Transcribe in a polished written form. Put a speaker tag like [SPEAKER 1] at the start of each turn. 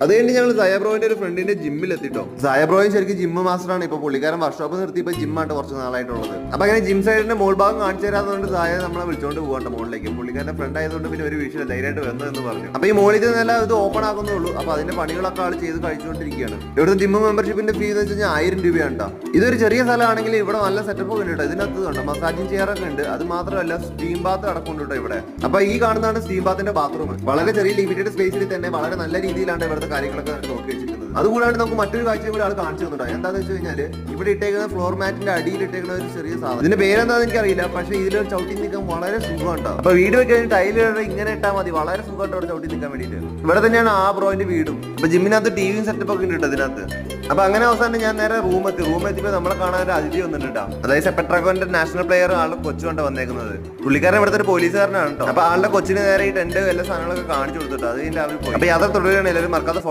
[SPEAKER 1] അത് കഴിഞ്ഞ് ഞങ്ങൾ സായബ്രോന്റെ ഒരു ഫ്രണ്ടിന്റെ ജിമ്മിൽ എത്തിട്ടോ. സായബ്രോയും ശരിക്കും ജിമ്മ് മാസ്റ്ററാണ്. ഇപ്പൊ പുള്ളിക്കാരൻ വർക്ക്ഷോപ്പ് നിർത്തി ഇപ്പൊ ജിമ്മായിട്ട് കുറച്ച് നാളായിട്ടുള്ളത്. അപ്പൊ അങ്ങനെ ജിം സൈഡിന്റെ മോൾ ഭാഗം കാണിച്ചു തരാത്തതുകൊണ്ട് സായ നമ്മളെ വിളിച്ചോണ്ട് പോകണ്ട മുകളിലേക്ക്. പുള്ളിക്കാരന്റെ ഫ്രണ്ട് ആയതുകൊണ്ട് പിന്നെ ഒരു വിഷയം ധൈര്യമായിട്ട് വന്നു എന്ന് പറഞ്ഞു. അപ്പൊ ഈ മോളിൽ നില ഇത് ഓപ്പൺ ആകുന്നുള്ളൂ. അപ്പൊ അതിന്റെ പണികളൊക്കെ ആൾ ചെയ്ത് കഴിച്ചുകൊണ്ടിരിക്കുകയാണ്. ഇവിടുത്തെ ജിമ്മ് മെമ്പർഷിപ്പിന്റെ ഫീ എന്ന് വെച്ച് കഴിഞ്ഞാൽ 1000 രൂപയാണ് കേട്ടോ. ഇതൊരു ചെറിയ സ്ഥലമാണെങ്കിൽ ഇവിടെ നല്ല സെറ്റപ്പ് ഒക്കെ ഉണ്ട് കേട്ടോ. ഇതിനകത്ത് ഉണ്ട് മസാജിങ് ചെയറൊക്കെ ഉണ്ട്. അത് മാത്രമല്ല സ്റ്റീം ബാത്ത് അടക്കമുണ്ട് കേട്ടോ ഇവിടെ. അപ്പൊ ഈ കാണുന്നതാണ് സ്റ്റീം ബാത്തിന്റെ ബാത്റൂം. വളരെ ചെറിയ ലിമിറ്റഡ് സ്പേസിൽ തന്നെ വളരെ നല്ല രീതിയിലാണ് ഇവിടുത്തെ കാര്യങ്ങളൊക്കെ നോക്കി വെച്ചിരിക്കുന്നത്. അതുകൂടാണ്ട് നമുക്ക് മറ്റൊരു കാഴ്ചയും കൂടി ആൾ കാണിച്ചു തന്നിട്ടോ. എന്താണെന്ന് വെച്ച് കഴിഞ്ഞാൽ ഇവിടെ ഇട്ടേക്കുന്ന ഫ്ലോർ മാറ്റിന്റെ അടിയിൽ ഇട്ടേക്കുന്ന ഒരു ചെറിയ സാധനം. ഇതിന്റെ പേരെന്താണെന്ന് എനിക്കറിയില്ല. പക്ഷേ ഇതിലൊരു ചവിട്ടി നിൽക്കാൻ വളരെ സുഖമാണ് കേട്ടോ. അപ്പൊ വീട് വെച്ച് ടൈലിൽ ഇങ്ങനെ ഇട്ടാൽ മതി. വളരെ സുഖമായിട്ട് ഇവിടെ ചവിട്ടി നിൽക്കാൻ വേണ്ടിയിട്ട്. ഇവിടെ തന്നെയാണ് ആ ബ്രോന്റെ വീടും. അപ്പൊ ജിമ്മിനകത്ത് ടിവിയും സെറ്റപ്പ് ഒക്കെ ഉണ്ട് കേട്ടോ ഇതിനകത്ത്. അപ്പൊ അങ്ങനെ അവസാനം ഞാൻ നേരെ റൂമെത്തിയപ്പോൾ നമ്മളെ കാണാൻ ഒരു അതിഥി വന്നിട്ടുണ്ട് കേട്ടോ. അതായത് സെപ്പട്രാഗോന്റെ നാഷണൽ പ്ലെയർ ആളുടെ കൊച്ചു കൊണ്ട് വന്നേക്കുന്നത്. പുള്ളിക്കാരൻ ഇവിടുത്തെ ഒരു പോലീസുകാരനാണ് കേട്ടോ. അപ്പൊ ആളുടെ കൊച്ചിന് നേരെ ഈ ടെന്റ് എല്ലാ സാധനങ്ങളൊക്കെ കാണിച്ചു കൊടുത്തിട്ടോ. അത് കഴിഞ്ഞ് അവർ പോയി. അപ്പൊ യാത്ര തുടരുകയാണ്. എല്ലാവരും മറക്കാതെ